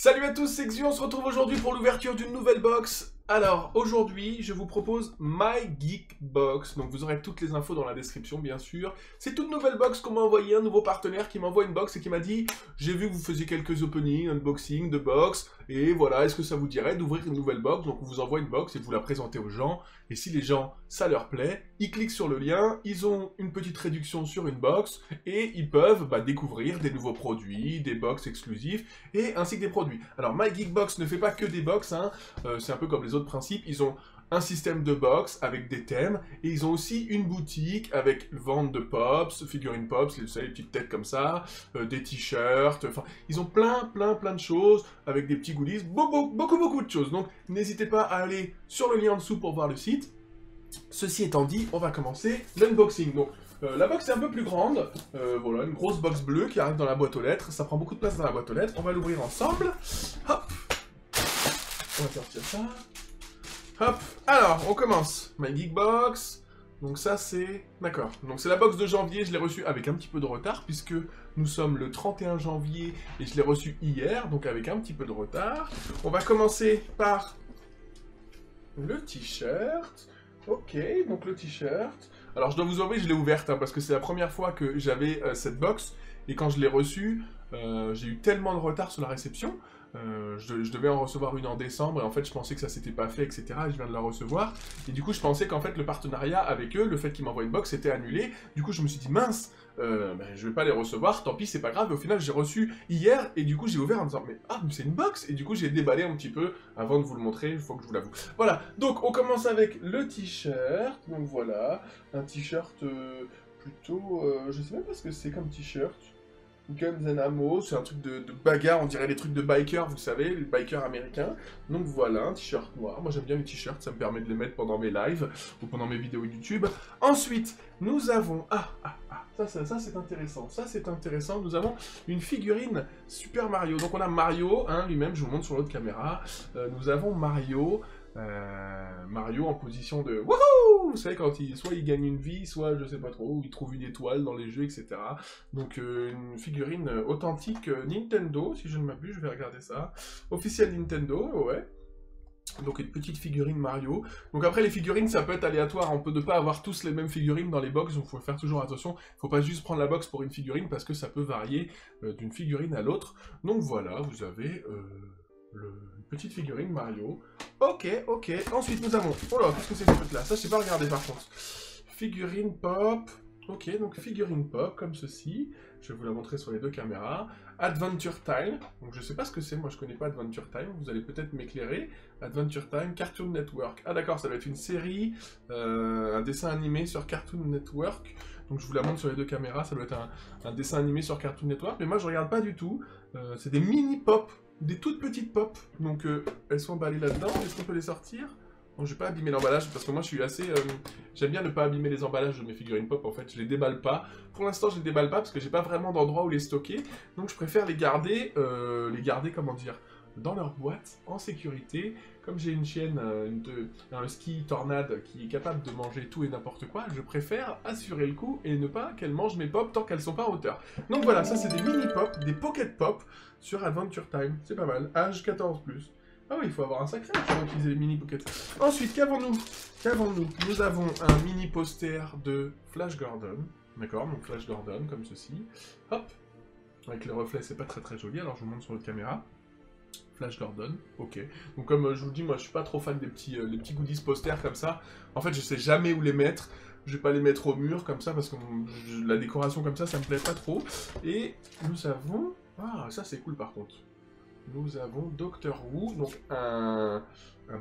Salut à tous, c'est Xu, on se retrouve aujourd'hui pour l'ouverture d'une nouvelle box. Alors, aujourd'hui, je vous propose My Geek Box. Donc, vous aurez toutes les infos dans la description, bien sûr. C'est toute nouvelle box qu'on m'a envoyé, un nouveau partenaire qui m'envoie une box et qui m'a dit « J'ai vu que vous faisiez quelques openings, unboxing de box, et voilà, est-ce que ça vous dirait d'ouvrir une nouvelle box ?» Donc, on vous envoie une box et vous la présentez aux gens. Et si les gens, ça leur plaît, ils cliquent sur le lien, ils ont une petite réduction sur une box, et ils peuvent découvrir des nouveaux produits, des box exclusifs, et ainsi que des produits. Alors, My Geek Box ne fait pas que des box, hein. C'est un peu comme les autres principes, ils ont un système de box avec des thèmes, et ils ont aussi une boutique avec vente de pops, figurines pops, vous savez, les petites têtes comme ça, des t-shirts, enfin, ils ont plein de choses, avec des petits goodies, beaucoup de choses. Donc, n'hésitez pas à aller sur le lien en dessous pour voir le site. Ceci étant dit, on va commencer l'unboxing. Donc, la box est un peu plus grande, voilà, une grosse box bleue qui arrive dans la boîte aux lettres, ça prend beaucoup de place dans la boîte aux lettres, on va l'ouvrir ensemble, hop, on va sortir ça. Hop, alors, on commence. My Geek Box. Donc ça, c'est... D'accord. Donc c'est la box de janvier, je l'ai reçue avec un petit peu de retard, puisque nous sommes le 31 janvier, et je l'ai reçue hier, donc avec un petit peu de retard. On va commencer par le t-shirt. Ok, donc le t-shirt. Alors je dois vous avouer, je l'ai ouverte, hein, parce que c'est la première fois que j'avais cette box, et quand je l'ai reçue, j'ai eu tellement de retard sur la réception. Je devais en recevoir une en décembre et en fait je pensais que ça s'était pas fait, etc. Et je viens de la recevoir. Et du coup je pensais qu'en fait le partenariat avec eux, le fait qu'ils m'envoient une box, était annulé. Du coup je me suis dit mince, je vais pas les recevoir, tant pis c'est pas grave. Et au final j'ai reçu hier et du coup j'ai ouvert en me disant mais c'est une box. Et du coup j'ai déballé un petit peu avant de vous le montrer, il faut que je vous l'avoue. Voilà, donc on commence avec le t-shirt. Donc voilà, un t-shirt plutôt... je sais même pas ce que c'est comme t-shirt. Guns and Ammo, c'est un truc de bagarre, on dirait les trucs de bikers, vous savez, les bikers américains. Donc voilà, un t-shirt noir. Moi j'aime bien les t-shirts, ça me permet de les mettre pendant mes lives ou pendant mes vidéos YouTube. Ensuite, nous avons... ça c'est intéressant, ça c'est intéressant. Nous avons une figurine Super Mario. Donc on a Mario, hein, lui-même, je vous montre sur l'autre caméra. Nous avons Mario... Mario en position de wouhou, vous savez, quand soit il gagne une vie, soit je sais pas trop, ou il trouve une étoile dans les jeux, etc. Donc une figurine authentique Nintendo, si je ne m'abuse, je vais regarder ça. Officiel Nintendo, ouais. Donc une petite figurine Mario. Donc après les figurines ça peut être aléatoire, on peut ne pas avoir tous les mêmes figurines dans les box, donc il faut faire toujours attention. Il ne faut pas juste prendre la box pour une figurine parce que ça peut varier d'une figurine à l'autre. Donc voilà, vous avez... une petite figurine Mario. Ok. Ensuite, nous avons... Oh là, qu'est-ce que c'est que ce truc-là? Ça, je sais pas regarder, par contre. Figurine pop. Ok, donc figurine pop, comme ceci. Je vais vous la montrer sur les deux caméras. Adventure Time. Donc, je sais pas ce que c'est. Moi, je connais pas Adventure Time. Vous allez peut-être m'éclairer. Adventure Time, Cartoon Network. Ah, d'accord, ça doit être une série, un dessin animé sur Cartoon Network. Donc, je vous la montre sur les deux caméras. Ça doit être un dessin animé sur Cartoon Network. Mais moi, je regarde pas du tout. C'est des mini-pop. Des toutes petites pop, donc elles sont emballées là-dedans. Est-ce qu'on peut les sortir? Bon, je vais pas abîmer l'emballage, parce que moi je suis assez... J'aime bien ne pas abîmer les emballages de mes figurines pop, en fait, je les déballe pas. Pour l'instant, je les déballe pas, parce que j'ai pas vraiment d'endroit où les stocker, donc je préfère les garder, comment dire, dans leur boîte, en sécurité. Comme j'ai une chienne, un husky tornade qui est capable de manger tout et n'importe quoi, je préfère assurer le coup et ne pas qu'elle mange mes pop tant qu'elles sont pas en hauteur. Donc voilà, ça c'est des mini pop, des pocket pop sur Adventure Time, c'est pas mal, âge 14+. Ah oui, il faut avoir un sacré âge pour utiliser les mini pocket. Ensuite, qu'avons-nous? Nous avons un mini poster de Flash Gordon, d'accord, donc Flash Gordon comme ceci, hop, avec le reflet c'est pas très joli, alors je vous montre sur l'autre caméra. Flash Gordon, ok. Donc comme je vous dis, moi je suis pas trop fan des les petits goodies posters comme ça. En fait, je sais jamais où les mettre. Je vais pas les mettre au mur comme ça parce que la décoration comme ça me plaît pas trop. Et nous avons... Ah, ça c'est cool par contre. Nous avons Doctor Who, donc un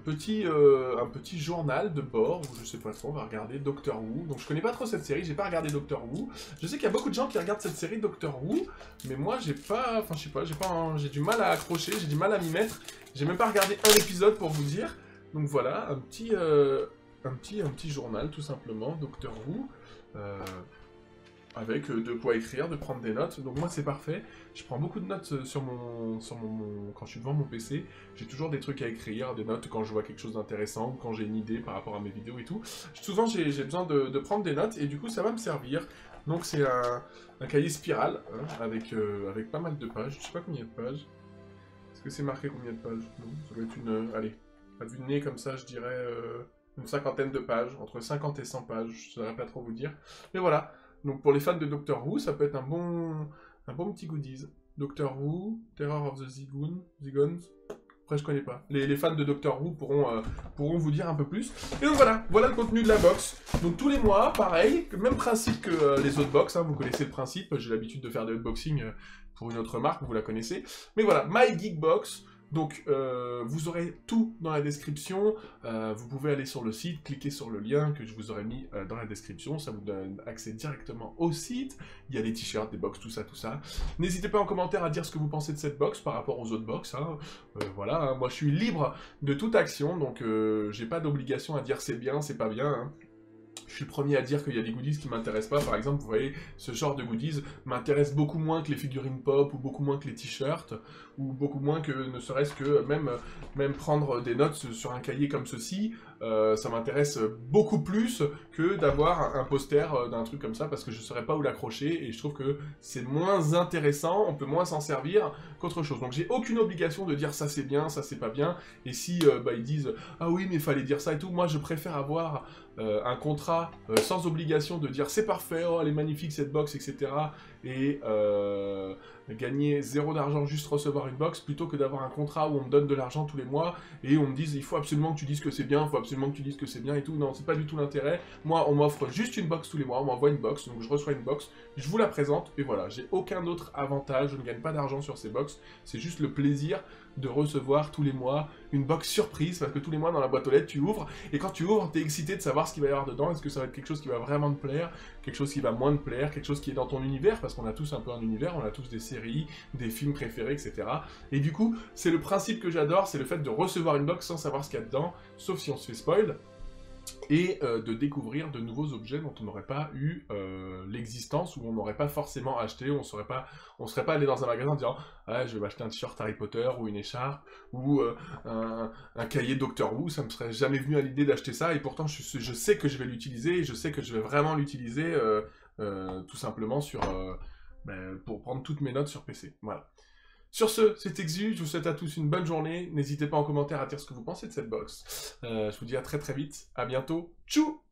petit journal de bord, ou je sais pas trop, on va regarder Doctor Who. Donc je connais pas trop cette série, j'ai pas regardé Doctor Who. Je sais qu'il y a beaucoup de gens qui regardent cette série Doctor Who, mais moi j'ai pas, enfin je sais pas, j'ai du mal à accrocher, j'ai du mal à m'y mettre. J'ai même pas regardé un épisode pour vous dire. Donc voilà, un petit journal tout simplement, Doctor Who. Avec de quoi écrire, de prendre des notes. Donc moi c'est parfait. Je prends beaucoup de notes quand je suis devant mon PC. J'ai toujours des trucs à écrire, des notes quand je vois quelque chose d'intéressant ou quand j'ai une idée par rapport à mes vidéos et tout. Souvent j'ai besoin de prendre des notes et du coup ça va me servir. Donc c'est un cahier spirale hein, avec pas mal de pages. Je sais pas combien de pages. Est-ce que c'est marqué combien de pages? Non, ça doit être une... allez, à vue de nez comme ça, je dirais une cinquantaine de pages, entre 50 et 100 pages, je ne saurais pas trop vous dire. Mais voilà, donc pour les fans de Doctor Who, ça peut être un bon petit goodies. Doctor Who, Terror of the Zygons. Après, je connais pas. Les fans de Doctor Who pourront vous dire un peu plus. Et donc voilà, voilà le contenu de la box. Donc tous les mois, pareil, même principe que les autres box, hein, vous connaissez le principe, j'ai l'habitude de faire des unboxings pour une autre marque, vous la connaissez. Mais voilà, My Geek Box. Donc vous aurez tout dans la description, vous pouvez aller sur le site, cliquer sur le lien que je vous aurais mis dans la description, ça vous donne accès directement au site, il y a des t-shirts, des box, tout ça, tout ça. N'hésitez pas en commentaire à dire ce que vous pensez de cette box par rapport aux autres box, hein. Voilà, hein, moi je suis libre de toute action, donc j'ai pas d'obligation à dire c'est bien, c'est pas bien, hein. Je suis le premier à dire qu'il y a des goodies qui m'intéressent pas. Par exemple, vous voyez, ce genre de goodies m'intéresse beaucoup moins que les figurines pop, ou beaucoup moins que les t-shirts, ou beaucoup moins que, ne serait-ce que, même prendre des notes sur un cahier comme ceci, ça m'intéresse beaucoup plus que d'avoir un poster d'un truc comme ça, parce que je saurais pas où l'accrocher, et je trouve que c'est moins intéressant, on peut moins s'en servir qu'autre chose. Donc j'ai aucune obligation de dire ça c'est bien, ça c'est pas bien, et si ils disent « Ah oui, mais il fallait dire ça et tout », moi je préfère avoir un contrat sans obligation de dire c'est parfait, oh elle est magnifique cette box, etc. et gagner 0 d'argent juste recevoir une box, plutôt que d'avoir un contrat où on me donne de l'argent tous les mois et on me dise il faut absolument que tu dises que c'est bien, il faut absolument que tu dises que c'est bien et tout. Non, c'est pas du tout l'intérêt. Moi, on m'offre juste une box tous les mois, on m'envoie une box, donc je reçois une box, je vous la présente et voilà, j'ai aucun autre avantage, je ne gagne pas d'argent sur ces box, c'est juste le plaisir de recevoir tous les mois une box surprise, parce que tous les mois dans la boîte aux lettres tu ouvres, et quand tu ouvres, t'es excité de savoir ce qu'il va y avoir dedans, est-ce que ça va être quelque chose qui va vraiment te plaire, quelque chose qui va moins te plaire, quelque chose qui est dans ton univers, parce qu'on a tous un peu un univers, on a tous des séries, des films préférés, etc. Et du coup, c'est le principe que j'adore, c'est le fait de recevoir une box sans savoir ce qu'il y a dedans, sauf si on se fait spoil, et de découvrir de nouveaux objets dont on n'aurait pas eu l'existence, ou on n'aurait pas forcément acheté, on serait pas allé dans un magasin en disant ah, je vais m'acheter un t-shirt Harry Potter, ou une écharpe, ou un cahier Doctor Who, ça me serait jamais venu à l'idée d'acheter ça, et pourtant je sais que je vais l'utiliser, et je sais que je vais vraiment l'utiliser, tout simplement pour prendre toutes mes notes sur PC, voilà. Sur ce, c'est Exu, je vous souhaite à tous une bonne journée, n'hésitez pas en commentaire à dire ce que vous pensez de cette box. Je vous dis à très très vite, à bientôt, tchou!